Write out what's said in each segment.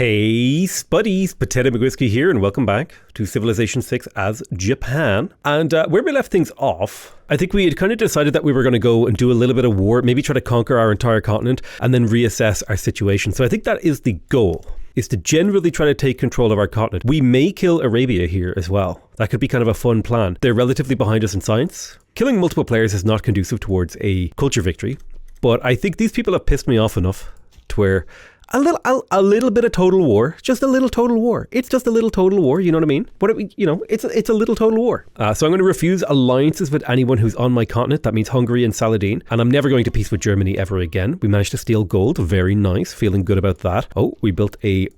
Hey Spuddies, Potato McWhiskey here, and welcome back to Civilization 6 as Japan. And where we left things off, I think we had kind of decided that we were going to go and do a little bit of war, maybe try to conquer our entire continent, and then reassess our situation. So I think that is the goal, is to generally try to take control of our continent. We may kill Arabia here as well. That could be kind of a fun plan. They're relatively behind us in science. Killing multiple players is not conducive towards a culture victory, but I think these people have pissed me off enough to where a little bit of total war, just a little total war. It's just a little total war, you know what I mean? It's a little total war. So I'm going to refuse alliances with anyone who's on my continent. That means Hungary and Saladin. And I'm never going to peace with Germany ever again. We managed to steal gold. Very nice. Feeling good about that. Oh, we built a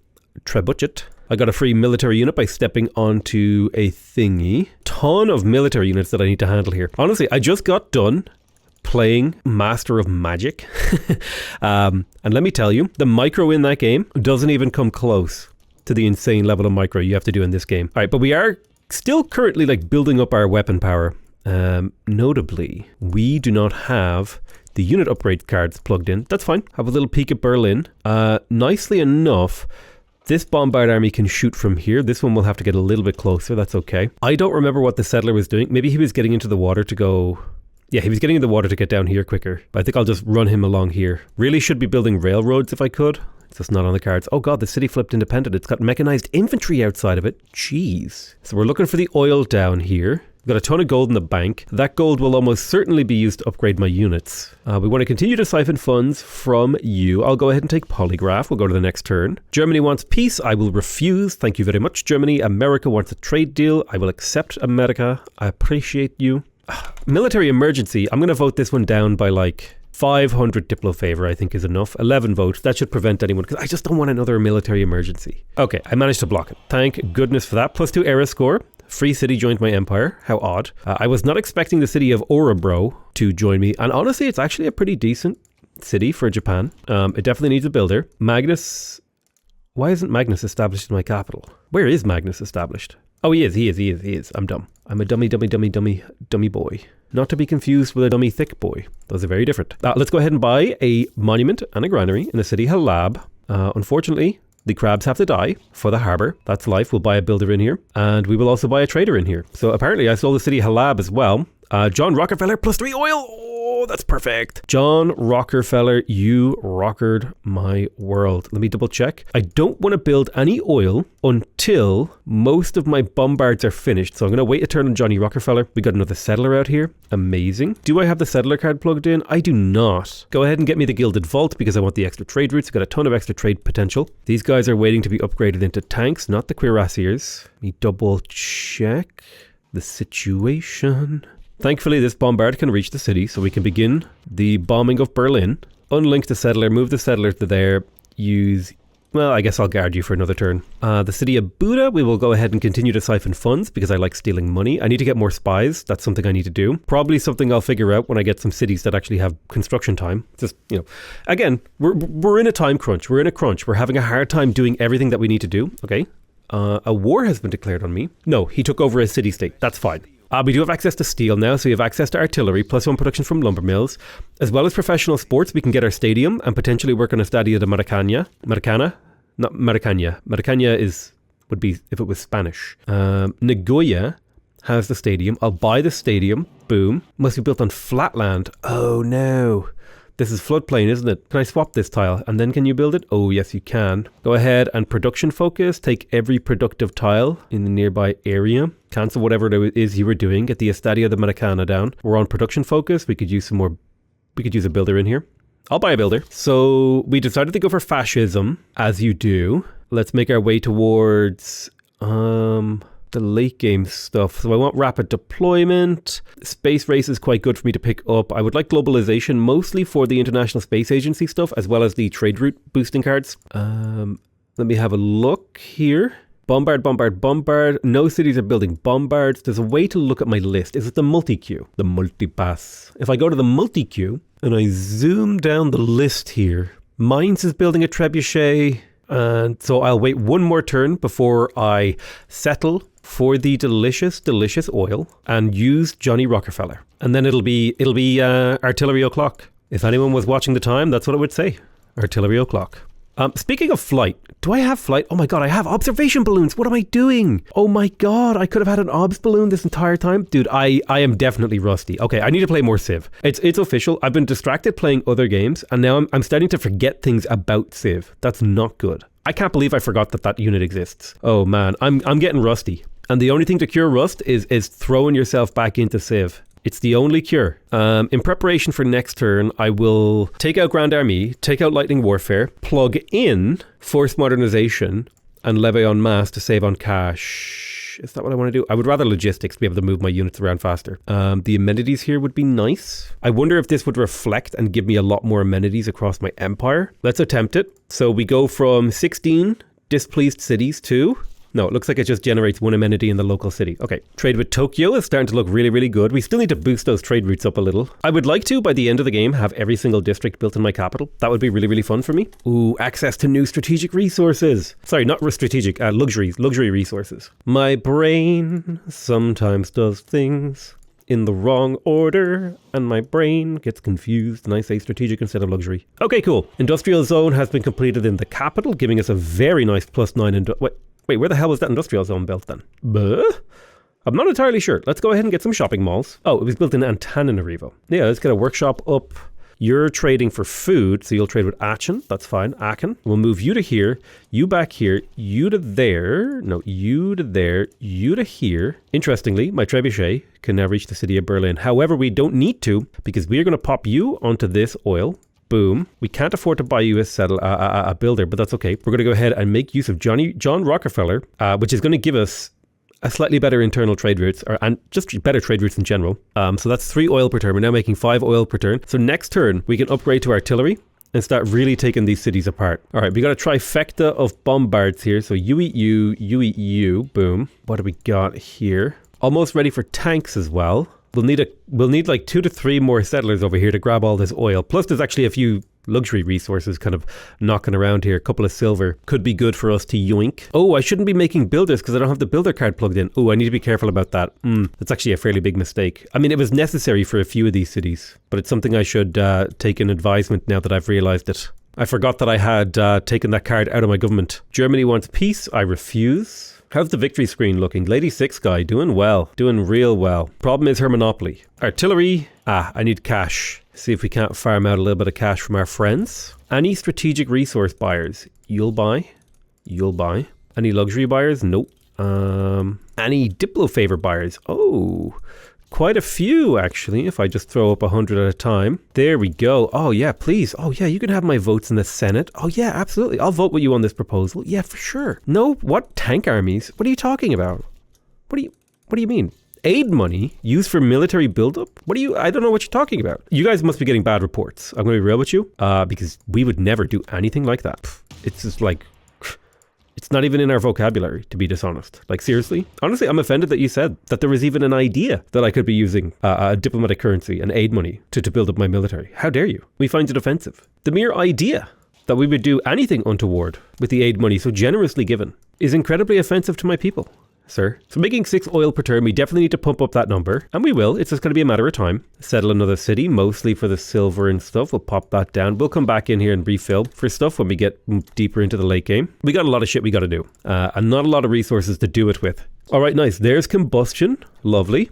trebuchet. I got a free military unit by stepping onto a thingy. Ton of military units that I need to handle here. Honestly, I just got done playing Master of Magic. And let me tell you, the micro in that game doesn't even come close to the insane level of micro you have to do in this game. All right, but we are still currently building up our weapon power. Notably, we do not have the unit upgrade cards plugged in. That's fine. Have a little peek at Berlin. Nicely enough, this bombard army can shoot from here. This one will have to get a little bit closer. That's okay. I don't remember what the settler was doing. Maybe he was getting into the water to go... Yeah, he was getting in the water to get down here quicker. But I think I'll just run him along here. Really should be building railroads if I could. It's just not on the cards. Oh god, the city flipped independent. It's got mechanized infantry outside of it. Jeez. So we're looking for the oil down here. We've got a ton of gold in the bank. That gold will almost certainly be used to upgrade my units. We want to continue to siphon funds from you. I'll go ahead and take polygraph. We'll go to the next turn. Germany wants peace. I will refuse. Thank you very much, Germany. America wants a trade deal. I will accept America. I appreciate you. Military emergency. I'm going to vote this one down by 500 Diplo favor, I think is enough. 11 votes. That should prevent anyone, because I just don't want another military emergency. Okay, I managed to block it. Thank goodness for that. +2 era score. Free city joined my empire. How odd. I was not expecting the city of Orebro to join me. And honestly, it's actually a pretty decent city for Japan. It definitely needs a builder. Magnus. Why isn't Magnus established in my capital? Where is Magnus established? Oh, he is. I'm dumb. I'm a dummy boy. Not to be confused with a dummy thick boy. Those are very different. Let's go ahead and buy a monument and a granary in the city Halab. Unfortunately, the crabs have to die for the harbour. That's life. We'll buy a builder in here. And we will also buy a trader in here. So apparently I sold the city Halab as well. John Rockefeller +3 oil. Oh, that's perfect. John Rockefeller, you rockered my world. Let me double check. I don't want to build any oil until most of my bombards are finished. So I'm going to wait a turn on Johnny Rockefeller. We got another settler out here. Amazing. Do I have the settler card plugged in? I do not. Go ahead and get me the Gilded Vault because I want the extra trade routes. We've got a ton of extra trade potential. These guys are waiting to be upgraded into tanks, not the cuirassiers. Let me double check the situation. Thankfully, this bombard can reach the city, so we can begin the bombing of Berlin. Unlink the settler, move the settler to there, well, I guess I'll guard you for another turn. The city of Buda, we will go ahead and continue to siphon funds because I like stealing money. I need to get more spies. That's something I need to do. Probably something I'll figure out when I get some cities that actually have construction time. Just, again, we're in a time crunch. We're in a crunch. We're having a hard time doing everything that we need to do. Okay. A war has been declared on me. No, he took over a city-state. That's fine. We do have access to steel now, so we have access to artillery, +1 production from lumber mills. As well as professional sports, we can get our stadium and potentially work on a Stadio de Maracana. Not Maracana. Maracana would be if it was Spanish. Nagoya has the stadium. I'll buy the stadium. Boom. Must be built on flat land. Oh no. This is floodplain, isn't it? Can I swap this tile? And then can you build it? Oh, yes, you can. Go ahead and production focus. Take every productive tile in the nearby area. Cancel whatever it is you were doing. Get the Estadio de Maracana down. We're on production focus. We could use a builder in here. I'll buy a builder. So we decided to go for fascism, as you do. Let's make our way towards the late game stuff. So I want rapid deployment. Space race is quite good for me to pick up. I would like globalization mostly for the International Space Agency stuff, as well as the trade route boosting cards. Let me have a look here. Bombard. No cities are building bombards. There's a way to look at my list. Is it the multi-queue? The multi-pass. If I go to the multi-queue and I zoom down the list here, Mainz is building a trebuchet. And so I'll wait one more turn before I settle for the delicious oil and use Johnny Rockefeller. And then it'll be artillery o'clock. If anyone was watching the time, that's what it would say. Artillery o'clock. Speaking of flight, do I have flight? Oh my god, I have observation balloons. What am I doing? Oh my god, I could have had an obs balloon this entire time. Dude, I am definitely rusty. Okay, I need to play more Civ. It's official. I've been distracted playing other games, and now I'm starting to forget things about Civ. That's not good. I can't believe I forgot that unit exists. Oh man, I'm getting rusty. And the only thing to cure rust is throwing yourself back into Civ. It's the only cure. In preparation for next turn, I will take out Grand Army, take out Lightning Warfare, plug in Force Modernization, and Levy en Masse to save on cash. Is that what I want to do? I would rather logistics to be able to move my units around faster. The amenities here would be nice. I wonder if this would reflect and give me a lot more amenities across my empire. Let's attempt it. So we go from 16 displeased cities to... No, it looks like it just generates one amenity in the local city. Okay, trade with Tokyo is starting to look really, really good. We still need to boost those trade routes up a little. I would like to, by the end of the game, have every single district built in my capital. That would be really, really fun for me. Ooh, access to new strategic resources. Sorry, not strategic, luxury resources. My brain sometimes does things in the wrong order, and my brain gets confused and I say strategic instead of luxury. Okay, cool. Industrial zone has been completed in the capital, giving us a very nice +9. Wait, where the hell was that industrial zone built then? I'm not entirely sure. Let's go ahead and get some shopping malls. Oh, it was built in Antananarivo. Yeah, let's get a workshop up. You're trading for food, so you'll trade with Aachen. That's fine. Aachen. We'll move you to here, you back here, you to there. No, you to there, you to here. Interestingly, my trebuchet can now reach the city of Berlin. However, we don't need to, because we are going to pop you onto this oil. Boom. We can't afford to buy you a builder, but that's okay. We're going to go ahead and make use of John Rockefeller, which is going to give us a slightly better internal trade routes, and just better trade routes in general. So that's 3 oil per turn. We're now making 5 oil per turn. So next turn, we can upgrade to artillery and start really taking these cities apart. All right, we got a trifecta of bombards here. So you eat you, boom. What do we got here? Almost ready for tanks as well. We'll need like 2 to 3 more settlers over here to grab all this oil. Plus there's actually a few luxury resources kind of knocking around here. A couple of silver could be good for us to yoink. Oh, I shouldn't be making builders because I don't have the builder card plugged in. Oh, I need to be careful about that. That's actually a fairly big mistake. I mean, it was necessary for a few of these cities, but it's something I should take in advisement now that I've realized it. I forgot that I had taken that card out of my government. Germany wants peace. I refuse. How's the victory screen looking? Lady 6 guy, doing well. Doing real well. Problem is her monopoly. Artillery. I need cash. See if we can't farm out a little bit of cash from our friends. Any strategic resource buyers? You'll buy. You'll buy. Any luxury buyers? Nope. Any Diplo favor buyers? Oh, quite a few actually, if I just throw up 100 at a time. There we go. Oh yeah, please. Oh yeah, you can have my votes in the Senate. Oh yeah, absolutely. I'll vote with you on this proposal. Yeah, for sure. No, what tank armies? What are you talking about? What do you mean? Aid money used for military buildup? I don't know what you're talking about. You guys must be getting bad reports. I'm going to be real with you, because we would never do anything like that. It's just like, it's not even in our vocabulary, to be dishonest. Like, seriously? Honestly, I'm offended that you said that there was even an idea that I could be using a diplomatic currency and aid money to build up my military. How dare you? We find it offensive. The mere idea that we would do anything untoward with the aid money so generously given is incredibly offensive to my people, sir. So making 6 oil per turn, we definitely need to pump up that number. And we will. It's just going to be a matter of time. Settle another city, mostly for the silver and stuff. We'll pop that down. We'll come back in here and refill for stuff when we get deeper into the late game. We got a lot of shit we got to do. And not a lot of resources to do it with. All right, nice. There's combustion. Lovely.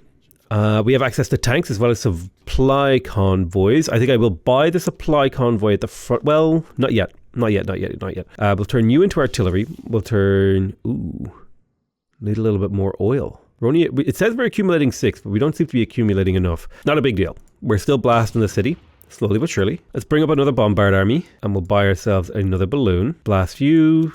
We have access to tanks as well as supply convoys. I think I will buy the supply convoy at the front. Well, not yet. Not yet. We'll turn you into artillery. We'll turn... Ooh... Need a little bit more oil. It says we're accumulating 6, but we don't seem to be accumulating enough. Not a big deal. We're still blasting the city, slowly but surely. Let's bring up another bombard army, and we'll buy ourselves another balloon. Blast you.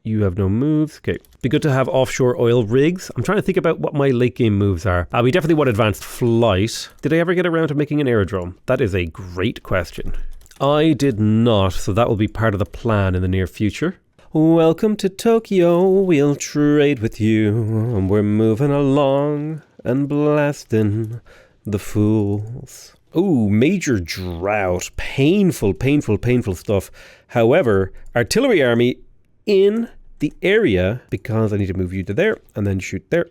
You have no moves. Okay. Be good to have offshore oil rigs. I'm trying to think about what my late game moves are. We definitely want advanced flight. Did I ever get around to making an aerodrome? That is a great question. I did not, so that will be part of the plan in the near future. Welcome to Tokyo, we'll trade with you, and we're moving along and blasting the fools. Ooh, major drought, painful stuff. However, artillery army in the area, because I need to move you to there and then shoot there.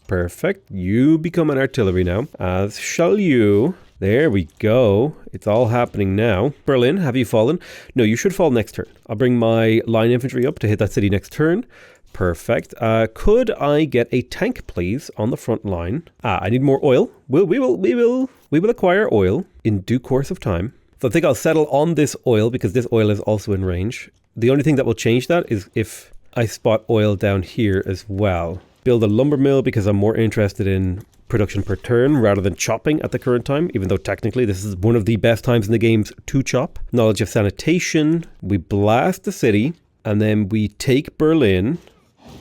Perfect, you become an artillery now, as shall you. There we go. It's all happening now. Berlin, have you fallen? No, you should fall next turn. I'll bring my line infantry up to hit that city next turn. Perfect. Could I get a tank, please, on the front line? I need more oil. We will acquire oil in due course of time. So I think I'll settle on this oil because this oil is also in range. The only thing that will change that is if I spot oil down here as well. Build a lumber mill because I'm more interested in production per turn rather than chopping at the current time, even though technically this is one of the best times in the games to chop. Knowledge of sanitation. We blast the city and then we take Berlin.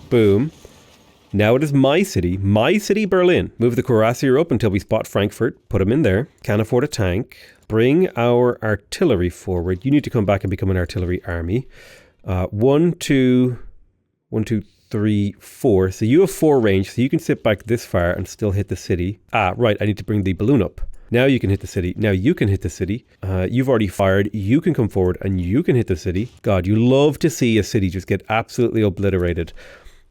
Boom. Now it is my city, Berlin. Move the cuirassier up until we spot Frankfurt. Put him in there. Can't afford a tank. Bring our artillery forward. You need to come back and become an artillery army. 1, 2, 3, 4. So you have 4 range, so you can sit back this far and still hit the city. Right, I need to bring the balloon up. Now you can hit the city. Now you can hit the city. You've already fired. You can come forward and you can hit the city. God, you love to see a city just get absolutely obliterated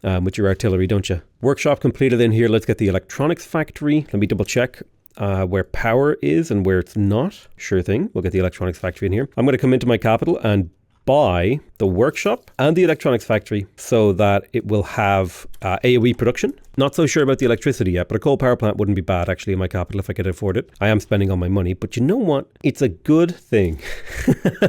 with your artillery, don't you? Workshop completed in here. Let's get the electronics factory. Let me double check where power is and where it's not. Sure thing. We'll get the electronics factory in here. I'm going to come into my capital and buy the workshop and the electronics factory so that it will have AoE production. Not so sure about the electricity yet, but a coal power plant wouldn't be bad actually in my capital if I could afford it. I am spending all my money, but you know what? It's a good thing.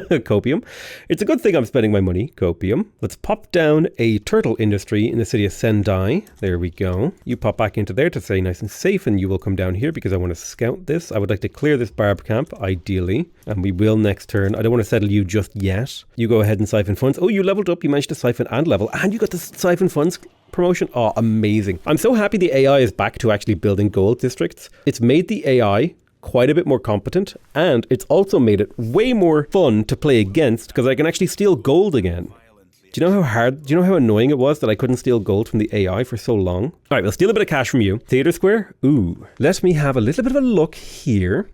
Copium. It's a good thing I'm spending my money. Copium. Let's pop down a turtle industry in the city of Sendai. There we go. You pop back into there to stay nice and safe, and you will come down here because I want to scout this. I would like to clear this barb camp, ideally, and we will next turn. I don't want to settle you just yet. You go ahead and siphon funds. Oh, you leveled up. You managed to siphon and level, and you got the siphon funds promotion. Oh, amazing. I'm so happy the AI is back to actually building gold districts. It's made the AI quite a bit more competent, and it's also made it way more fun to play against because I can actually steal gold again. Do you know how annoying it was that I couldn't steal gold from the AI for so long? All right, we'll steal a bit of cash from you. Theater Square? Ooh. Let me have a little bit of a look here.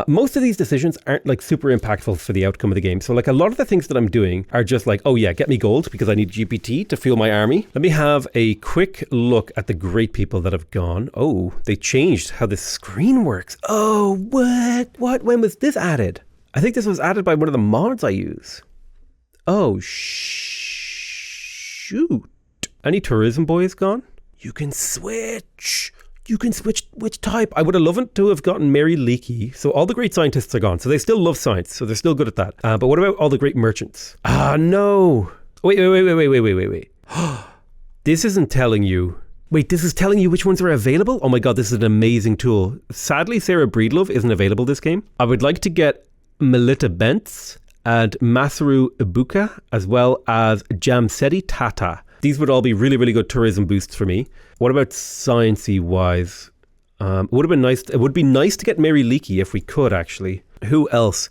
Most of these decisions aren't like super impactful for the outcome of the game. So like a lot of the things that I'm doing are just like, oh yeah, get me gold because I need GPT to fuel my army. Let me have a quick look at the great people that have gone. Oh, they changed how the screen works. Oh, what? When was this added? I think this was added by one of the mods I use. Oh, shoot. Any tourism boys gone? You can switch. You can switch which type. I would have loved to have gotten Mary Leakey. So all the great scientists are gone. So they still love science. So they're still good at that. But what about all the great merchants? No. Wait. This isn't telling you. Wait, this is telling you which ones are available? Oh my God, this is an amazing tool. Sadly, Sarah Breedlove isn't available this game. I would like to get Melita Bentz and Masaru Ibuka, as well as Jamsedi Tata. These would all be really, really good tourism boosts for me. What about sciencey wise? It would be nice to get Mary Leakey if we could, actually. Who else?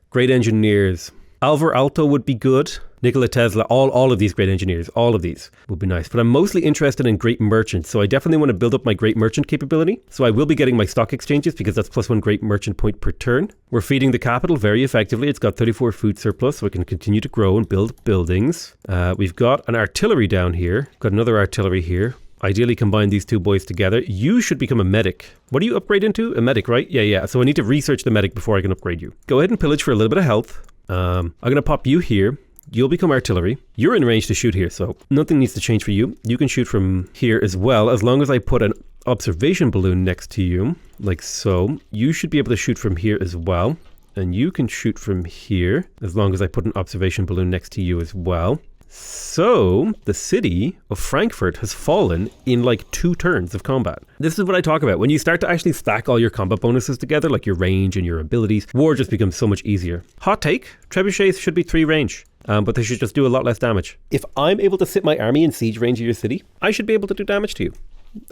Great engineers. Alvar Aalto would be good. Nikola Tesla, all of these great engineers, all of these would be nice. But I'm mostly interested in great merchants, so I definitely want to build up my great merchant capability. So I will be getting my stock exchanges because that's +1 great merchant point per turn. We're feeding the capital very effectively. It's got 34 food surplus, so it can continue to grow and build buildings. We've got an artillery down here. Got another artillery here. Ideally combine these two boys together. You should become a medic. What do you upgrade into? A medic, right? Yeah. So I need to research the medic before I can upgrade you. Go ahead and pillage for a little bit of health. I'm going to pop you here. You'll become artillery. You're in range to shoot here, so nothing needs to change for you. You can shoot from here as well, as long as I put an observation balloon next to you, like so. You should be able to shoot from here as well. And you can shoot from here, as long as I put an observation balloon next to you as well. So, the city of Frankfurt has fallen in like 2 turns of combat. This is what I talk about. When you start to actually stack all your combat bonuses together, like your range and your abilities, war just becomes so much easier. Hot take, trebuchets should be 3 range. But they should just do a lot less damage. If I'm able to sit my army in siege range of your city, I should be able to do damage to you.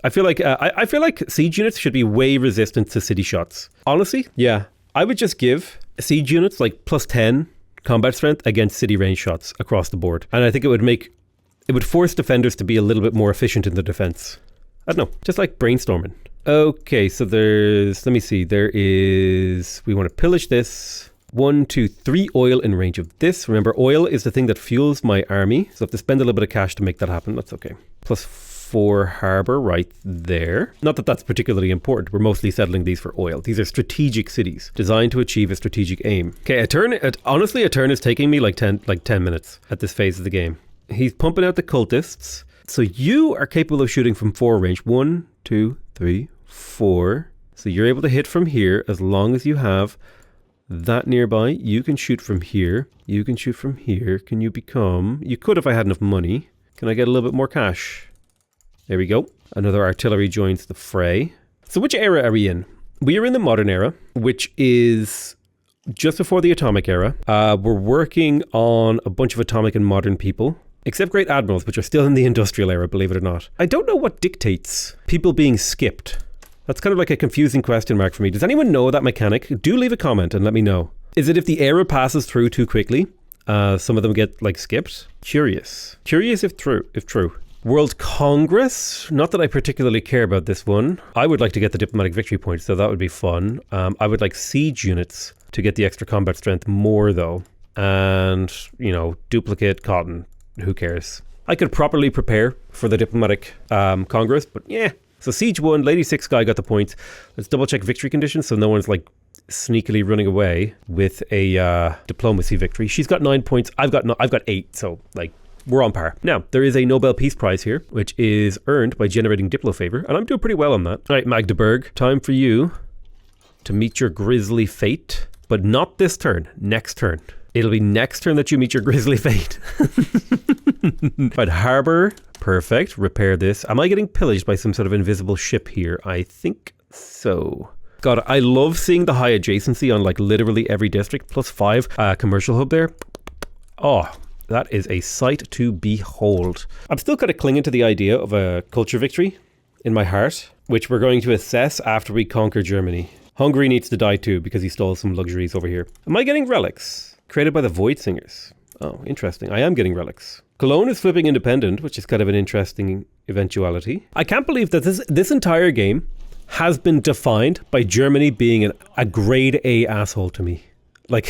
I feel like siege units should be way resistant to city shots. Honestly, yeah. I would just give siege units like +10 combat strength against city range shots across the board. And I think it would force defenders to be a little bit more efficient in the defense. I don't know, just like brainstorming. Okay, so we want to pillage this. 1, 2, 3 oil in range of this. Remember, oil is the thing that fuels my army, so I have to spend a little bit of cash to make that happen. That's okay. +4 for harbour right there. Not that that's particularly important. We're mostly settling these for oil. These are strategic cities designed to achieve a strategic aim. Okay, honestly, a turn is taking me like 10 minutes at this phase of the game. He's pumping out the cultists. So you are capable of shooting from 4 range. 1, 2, 3, 4. So you're able to hit from here as long as you have that nearby. You can shoot from here. You can shoot from here. Can you become... You could if I had enough money. Can I get a little bit more cash? There we go. Another artillery joins the fray. So which era are we in? We are in the modern era, which is just before the atomic era. We're working on a bunch of atomic and modern people. Except great admirals, which are still in the industrial era, believe it or not. I don't know what dictates people being skipped. That's kind of like a confusing question mark for me. Does anyone know that mechanic? Do leave a comment and let me know. Is it if the era passes through too quickly, some of them get like skipped? Curious if true. World Congress. Not that I particularly care about this one. I would like to get the diplomatic victory points, so that would be fun. I would like siege units to get the extra combat strength more though. And, duplicate cotton. Who cares? I could properly prepare for the diplomatic Congress, but yeah. So siege 1, Lady 6 guy got the points. Let's double check victory conditions so no one's like sneakily running away with a diplomacy victory. She's got 9 points. I've got 8, so like we're on par. Now, there is a Nobel Peace Prize here, which is earned by generating Diplo favor, and I'm doing pretty well on that. All right, Magdeburg, time for you to meet your grisly fate, but not this turn, next turn. It'll be next turn that you meet your grisly fate. Right, harbour, perfect. Repair this. Am I getting pillaged by some sort of invisible ship here? I think so. God, I love seeing the high adjacency on like literally every district. +5 commercial hub there. Oh, that is a sight to behold. I'm still kind of clinging to the idea of a culture victory in my heart, which we're going to assess after we conquer Germany. Hungary needs to die too because he stole some luxuries over here. Am I getting relics? Created by the Void Singers. Oh, interesting. I am getting relics. Cologne is flipping independent, which is kind of an interesting eventuality. I can't believe that this entire game has been defined by Germany being a grade A asshole to me. Like,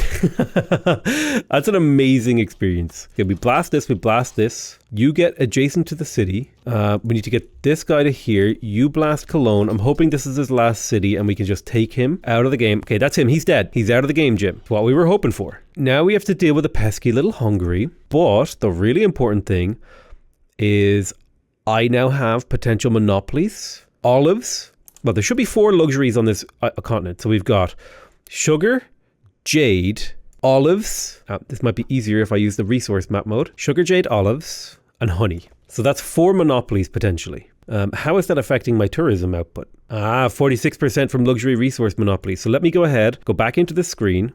that's an amazing experience. Okay, we blast this. You get adjacent to the city. We need to get this guy to here. You blast Cologne. I'm hoping this is his last city and we can just take him out of the game. Okay, that's him. He's dead. He's out of the game, Jim. It's what we were hoping for. Now we have to deal with a pesky little Hungary. But the really important thing is I now have potential monopolies. Olives. Well, there should be 4 luxuries on this continent. So we've got sugar, jade, olives. This might be easier if I use the resource map mode. Sugar, jade, olives, and honey. So that's 4 monopolies potentially. How is that affecting my tourism output? 46% from luxury resource monopoly. So let me go ahead, go back into the screen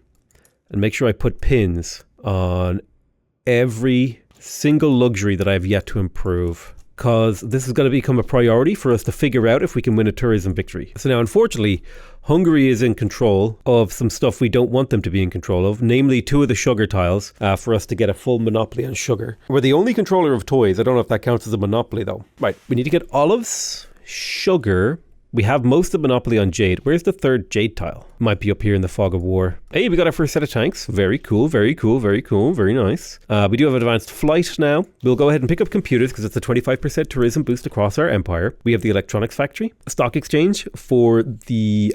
and make sure I put pins on every single luxury that I have yet to improve, because this is going to become a priority for us to figure out if we can win a tourism victory. So now, unfortunately, Hungary is in control of some stuff we don't want them to be in control of, namely 2 of the sugar tiles for us to get a full monopoly on sugar. We're the only controller of toys. I don't know if that counts as a monopoly, though. Right, we need to get olives, sugar. We have most of the monopoly on jade. Where's the 3rd jade tile? Might be up here in the fog of war. Hey, we got our first set of tanks. Very cool, very cool, very cool, very nice. We do have advanced flight now. We'll go ahead and pick up computers because it's a 25% tourism boost across our empire. We have the electronics factory, stock exchange for the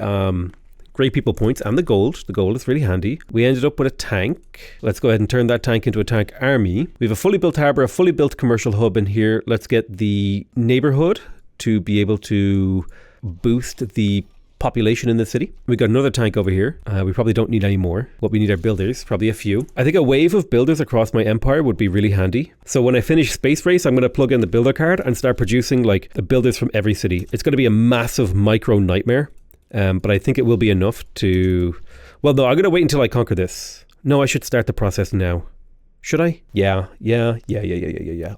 great people points and the gold. The gold is really handy. We ended up with a tank. Let's go ahead and turn that tank into a tank army. We have a fully built harbor, a fully built commercial hub in here. Let's get the neighborhood to be able to boost the population in the city. We got another tank over here. We probably don't need any more. What we need are builders, probably a few. I think a wave of builders across my empire would be really handy. So when I finish Space Race, I'm going to plug in the builder card and start producing like the builders from every city. It's going to be a massive micro nightmare, but I think it will be enough to... Well, no, I'm going to wait until I conquer this. No, I should start the process now. Should I? Yeah.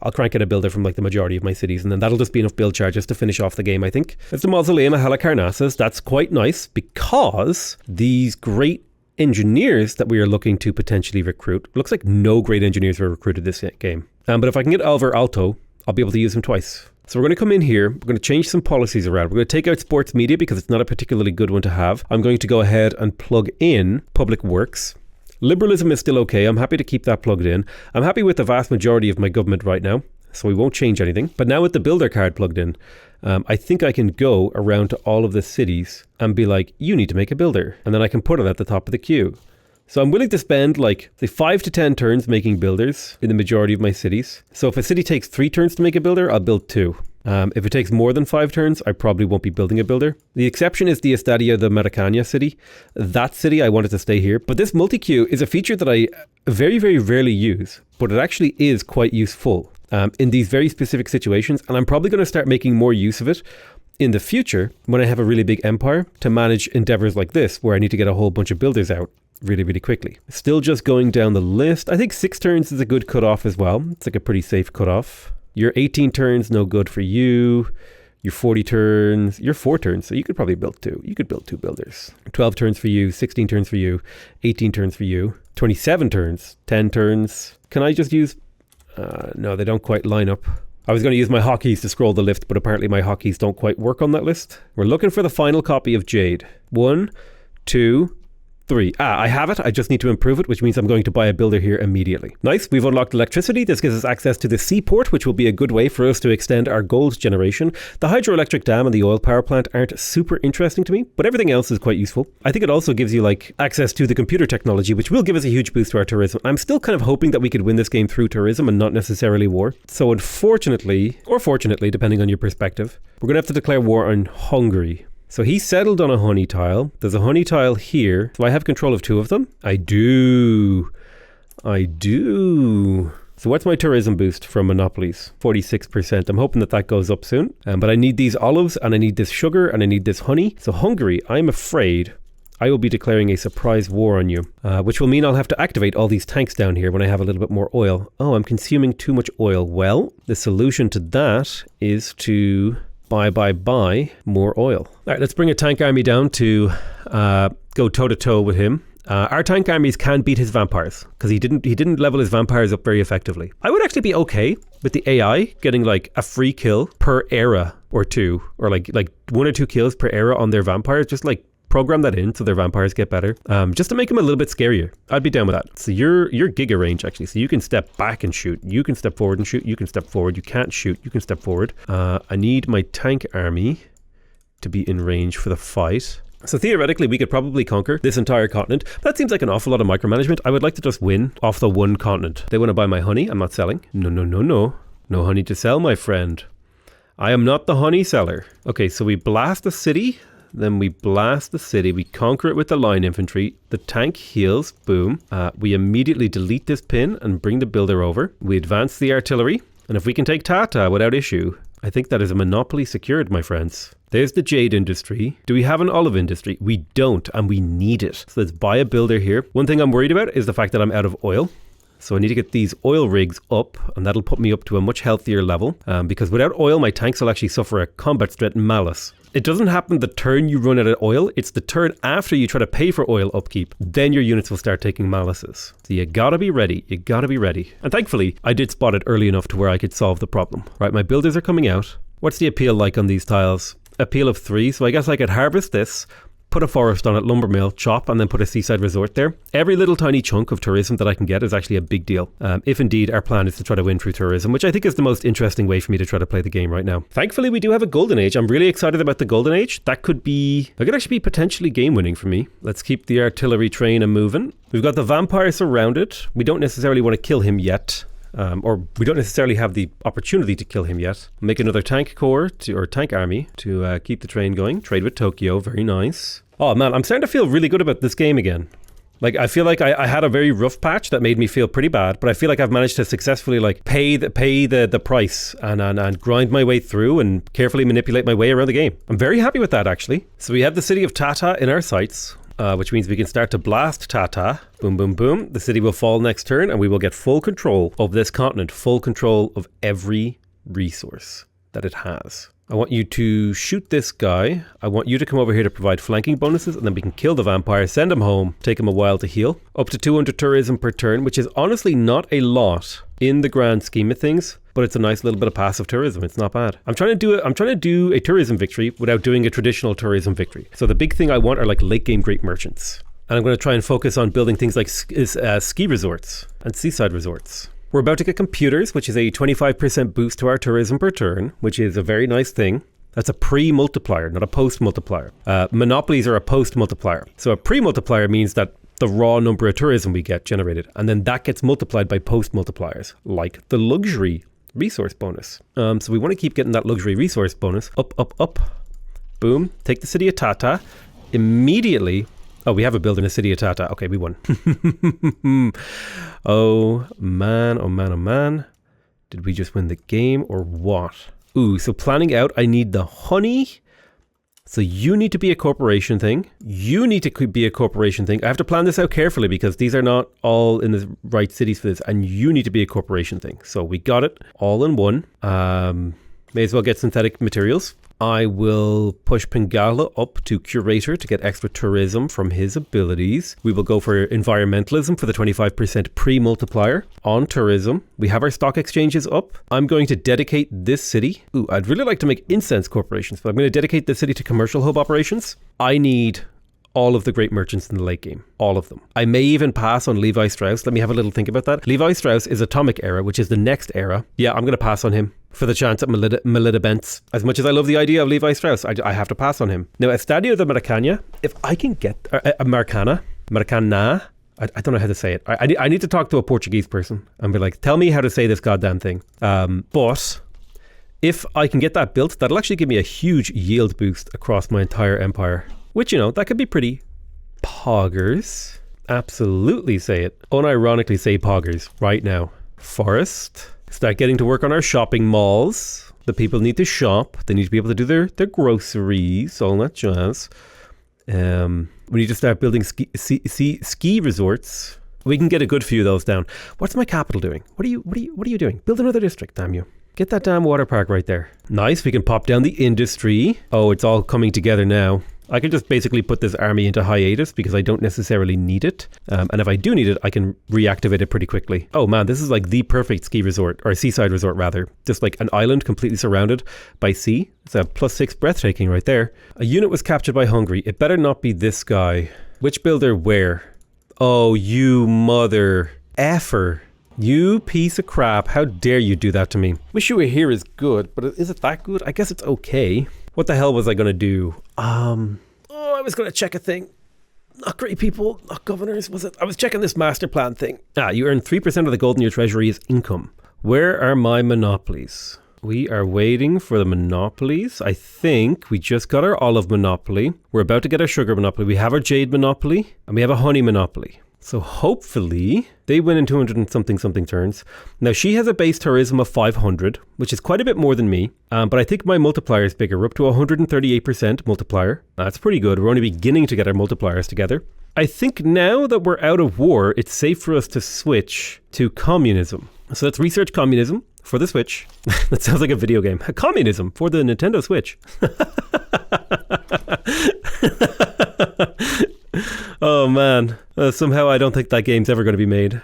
I'll crank in a builder from like the majority of my cities, and then that'll just be enough build charges to finish off the game, I think. It's the Mausoleum of Halicarnassus. That's quite nice because these great engineers that we are looking to potentially recruit, looks like no great engineers were recruited this game. But if I can get Alvar Aalto, I'll be able to use him twice. So we're going to come in here, we're going to change some policies around. We're going to take out sports media because it's not a particularly good one to have. I'm going to go ahead and plug in public works. Liberalism is still okay. I'm happy to keep that plugged in. I'm happy with the vast majority of my government right now. so we won't change anything. But now with the builder card plugged in, I think I can go around to all of the cities and be like, you need to make a builder. And then I can put it at the top of the queue. So I'm willing to spend like, say, 5 to 10 turns making builders in the majority of my cities. So if a city takes 3 turns to make a builder, I'll build 2. If it takes more than 5 turns, I probably won't be building a builder. The exception is the Estadio de Maracana city. That city, I wanted to stay here. But this multi-queue is a feature that I very, very rarely use, but it actually is quite useful in these very specific situations. And I'm probably going to start making more use of it in the future when I have a really big empire to manage endeavors like this, where I need to get a whole bunch of builders out really, really quickly. Still just going down the list. I think 6 turns is a good cutoff as well. It's like a pretty safe cutoff. Your 18 turns, no good for you. Your 40 turns, you're 4 turns, so you could probably build 2. You could build 2 builders. 12 turns for you, 16 turns for you, 18 turns for you, 27 turns, 10 turns. Can I just use... no, they don't quite line up. I was going to use my hotkeys to scroll the list, but apparently my hotkeys don't quite work on that list. We're looking for the final copy of Jade. 1, 2, 3. I have it. I just need to improve it, which means I'm going to buy a builder here immediately. Nice. We've unlocked electricity. This gives us access to the seaport, which will be a good way for us to extend our gold generation. The hydroelectric dam and the oil power plant aren't super interesting to me, but everything else is quite useful. I think it also gives you like access to the computer technology, which will give us a huge boost to our tourism. I'm still kind of hoping that we could win this game through tourism and not necessarily war. So unfortunately, or fortunately, depending on your perspective, we're going to have to declare war on Hungary. So he settled on a honey tile. There's a honey tile here. Do I have control of 2 of them? I do. So what's my tourism boost from monopolies? 46%. I'm hoping that that goes up soon. But I need these olives and I need this sugar and I need this honey. So Hungary, I'm afraid I will be declaring a surprise war on you, which will mean I'll have to activate all these tanks down here when I have a little bit more oil. Oh, I'm consuming too much oil. Well, the solution to that is to... buy more oil. All right, let's bring a tank army down to go toe-to-toe with him. Our tank armies can beat his vampires because he didn't level his vampires up very effectively. I would actually be okay with the AI getting like a free kill per era or 2, or like 1 or 2 kills per era on their vampires. Just like program that in so their vampires get better, just to make them a little bit scarier. I'd be down with that. So you're giga range actually, so you can step back and shoot, you can step forward and shoot, you can step forward, you can't shoot, you can step forward. I need my tank army to be in range for the fight. So theoretically we could probably conquer this entire continent. That seems like an awful lot of micromanagement. I would like to just win off the one continent. They want to buy my honey. I'm not selling. No honey to sell, my friend. I am not the honey seller. Okay, so we blast the city. Then we blast the city, we conquer it with the line infantry, the tank heals, boom. We immediately delete this pin and bring the builder over. We advance the artillery, and if we can take Tata without issue, I think that is a monopoly secured, my friends. There's the jade industry. Do we have an olive industry? We don't, and we need it. So let's buy a builder here. One thing I'm worried about is the fact that I'm out of oil. So I need to get these oil rigs up, and that'll put me up to a much healthier level, because without oil, my tanks will actually suffer a combat-threat malus. It doesn't happen the turn you run out of oil, it's the turn after you try to pay for oil upkeep. Then your units will start taking malices. So you gotta be ready, And thankfully, I did spot it early enough to where I could solve the problem. Right, my builders are coming out. What's the appeal like on these tiles? Appeal of 3, so I guess I could harvest this, put a forest on it, lumber mill, chop, and then put a seaside resort there. Every little tiny chunk of tourism that I can get is actually a big deal. If indeed our plan is to try to win through tourism, which I think is the most interesting way for me to try to play the game right now. Thankfully, we do have a golden age. I'm really excited about the golden age. That could actually be potentially game winning for me. Let's keep the artillery train a-moving. We've got the vampire surrounded. We don't necessarily want to kill him yet. Or we don't necessarily have the opportunity to kill him yet. Make another tank corps or tank army to keep the train going. Trade with Tokyo, very nice. Oh man, I'm starting to feel really good about this game again. Like, I feel like I had a very rough patch that made me feel pretty bad, but I feel like I've managed to successfully like pay the price and grind my way through and carefully manipulate my way around the game. I'm very happy with that actually. So we have the city of Tata in our sights. Which means we can start to blast Tata. Boom, boom, boom. The city will fall next turn and we will get full control of this continent, full control of every resource that it has. I want you to shoot this guy. I want you to come over here to provide flanking bonuses, and then we can kill the vampire, send him home, take him a while to heal. Up to 200 tourism per turn, which is honestly not a lot in the grand scheme of things, but it's a nice little bit of passive tourism. It's not bad. I'm trying to do a tourism victory without doing a traditional tourism victory. So the big thing I want are like late game great merchants. And I'm going to try and focus on building things like ski resorts and seaside resorts. We're about to get computers, which is a 25% boost to our tourism per turn, which is a very nice thing. That's a pre-multiplier, not a post-multiplier. Monopolies are a post-multiplier. So a pre-multiplier means that the raw number of tourism we get generated, and then that gets multiplied by post-multipliers, like the luxury resource bonus. So we want to keep getting that luxury resource bonus up, up, up. Boom. Take the city of Tata. Immediately... Oh, we have a build in a city of Tata. Okay, we won. Oh, man, oh, man, oh, man. Did we just win the game or what? Ooh, so planning out, I need the honey. So you need to be a corporation thing. You need to be a corporation thing. I have to plan this out carefully because these are not all in the right cities for this. And you need to be a corporation thing. So we got it all in one. May as well get synthetic materials. I will push Pingala up to curator to get extra tourism from his abilities. We will go for environmentalism for the 25% pre-multiplier on tourism. We have our stock exchanges up. I'm going to dedicate this city. Ooh, I'd really like to make incense corporations, but I'm going to dedicate this city to commercial hub operations. I need all of the great merchants in the late game. All of them. I may even pass on Levi Strauss. Let me have a little think about that. Levi Strauss is Atomic Era, which is the next era. Yeah, I'm going to pass on him for the chance at Melita Bentz. As much as I love the idea of Levi Strauss, I have to pass on him. Now, Estadio de Maracana, if I can get... Maracana? I don't know how to say it. I need to talk to a Portuguese person and be like, tell me how to say this goddamn thing. But if I can get that built, that'll actually give me a huge yield boost across my entire empire. Which, you know, that could be pretty poggers. Absolutely say it. Unironically say poggers right now. Forest. Start getting to work on our shopping malls. The people need to shop. They need to be able to do their groceries, all that jazz. We need to start building ski resorts. We can get a good few of those down. What's my capital doing? What are you doing? Build another district, damn you. Get that damn water park right there. Nice, we can pop down the industry. Oh, it's all coming together now. I can just basically put this army into hiatus because I don't necessarily need it. And if I do need it, I can reactivate it pretty quickly. Oh man, this is like the perfect ski resort, or seaside resort rather. Just like an island completely surrounded by sea. It's a +6 breathtaking right there. A unit was captured by Hungary. It better not be this guy. Which builder where? Oh, you mother effer. You piece of crap. How dare you do that to me? Wish You Were Here is good, but is it that good? I guess it's okay. What the hell was I going to do? I was going to check a thing. Not great people, not governors, was it? I was checking this master plan thing. You earn 3% of the gold in your treasury as income. Where are my monopolies? We are waiting for the monopolies. I think we just got our olive monopoly. We're about to get our sugar monopoly. We have our jade monopoly and we have a honey monopoly. So hopefully they win in 200 and something turns. Now she has a base tourism of 500, which is quite a bit more than me. But I think my multiplier is bigger. We're up to 138% multiplier. That's pretty good. We're only beginning to get our multipliers together. I think now that we're out of war, it's safe for us to switch to communism. So let's research communism for the Switch. That sounds like a video game. Communism for the Nintendo Switch. Oh man, somehow I don't think that game's ever going to be made.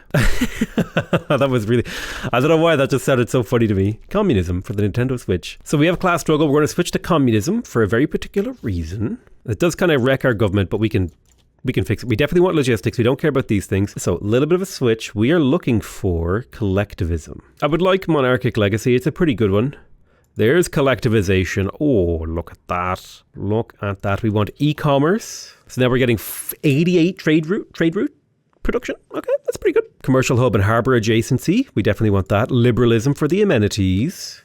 That was really, I don't know why that just sounded so funny to me. Communism for the Nintendo Switch. So we have class struggle. We're going to switch to communism for a very particular reason. It does kind of wreck our government, but we can fix it. We definitely want logistics. We don't care about these things. So a little bit of a switch. We are looking for collectivism. I would like monarchic legacy. It's a pretty good one. There's collectivization. Oh, look at that. Look at that. We want e-commerce. So now we're getting 88 trade route production. Okay, that's pretty good. Commercial hub and harbour adjacency. We definitely want that. Liberalism for the amenities.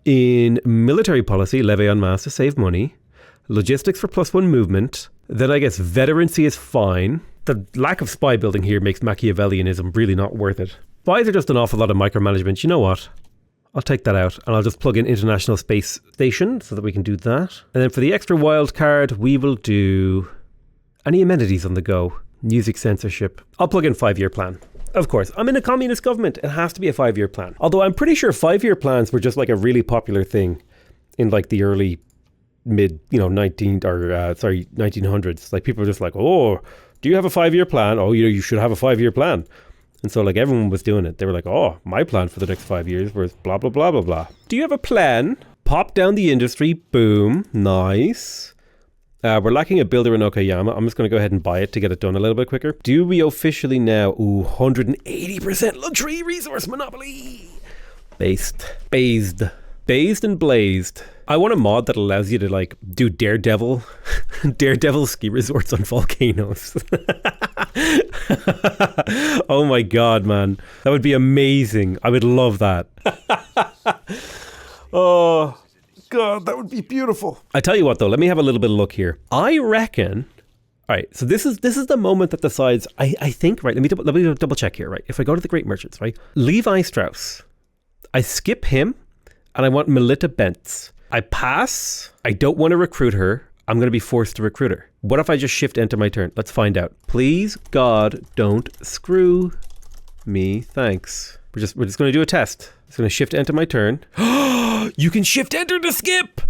In military policy, levy en masse to save money. Logistics for +1 movement. Then I guess veterancy is fine. The lack of spy building here makes Machiavellianism really not worth it. Spies are just an awful lot of micromanagement. You know what? I'll take that out and I'll just plug in International Space Station so that we can do that. And then for the extra wild card, we will do any amenities on the go. Music censorship. I'll plug in 5-year plan. Of course, I'm in a communist government. It has to be a 5-year plan. Although I'm pretty sure 5-year plans were just like a really popular thing in like the early mid, 1900s. Like people were just like, oh, do you have a 5-year plan? Oh, you should have a 5-year plan. And so like everyone was doing it. They were like, oh, my plan for the next 5 years was blah, blah, blah, blah, blah. Do you have a plan? Pop down the industry. Boom. Nice. We're lacking a builder in Okayama. I'm just going to go ahead and buy it to get it done a little bit quicker. Do we officially now? Ooh, 180% luxury resource monopoly. Based and blazed. I want a mod that allows you to like do Daredevil ski resorts on volcanoes. Oh my god, man. That would be amazing. I would love that. Oh god, that would be beautiful. I tell you what though, let me have a little bit of look here. I reckon. All right, so this is the moment that decides. I think, right. Let me double check here, right. If I go to the great merchants, right, Levi Strauss, I skip him, and I want Melita Bentz. I pass. I don't want to recruit her. I'm going to be forced to recruit her. What if I just shift enter my turn? Let's find out. Please, God, don't screw me. Thanks. We're just going to do a test. It's going to shift enter my turn. You can shift enter to skip.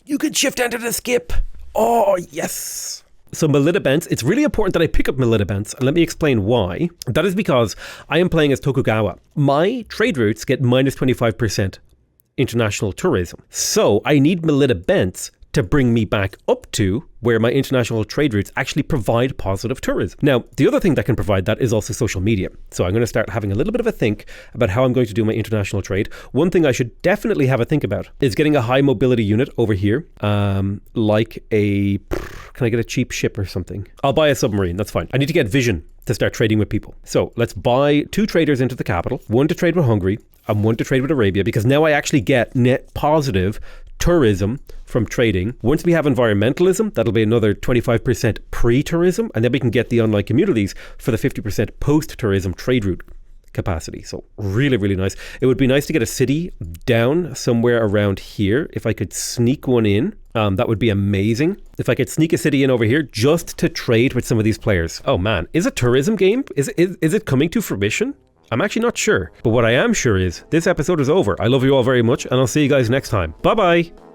You can shift enter to skip. Oh, yes. So Melita Bentz, it's really important that I pick up Melita Bentz, and let me explain why. That is because I am playing as Tokugawa. My trade routes get minus 25% international tourism. So I need Melita Bentz to bring me back up to where my international trade routes actually provide positive tourism. Now, the other thing that can provide that is also social media. So I'm going to start having a little bit of a think about how I'm going to do my international trade. One thing I should definitely have a think about is getting a high mobility unit over here, like a... Can I get a cheap ship or something? I'll buy a submarine, that's fine. I need to get vision to start trading with people. So let's buy 2 traders into the capital, 1 to trade with Hungary and 1 to trade with Arabia, because now I actually get net positive tourism from trading. Once we have environmentalism, that'll be another 25% pre-tourism, and then we can get the online communities for the 50% post-tourism trade route capacity. So really, really nice. It would be nice to get a city down somewhere around here. If I could sneak one in, that would be amazing. If I could sneak a city in over here just to trade with some of these players. Oh man, is a tourism game? Is it coming to fruition? I'm actually not sure. But what I am sure is this episode is over. I love you all very much, and I'll see you guys next time. Bye bye.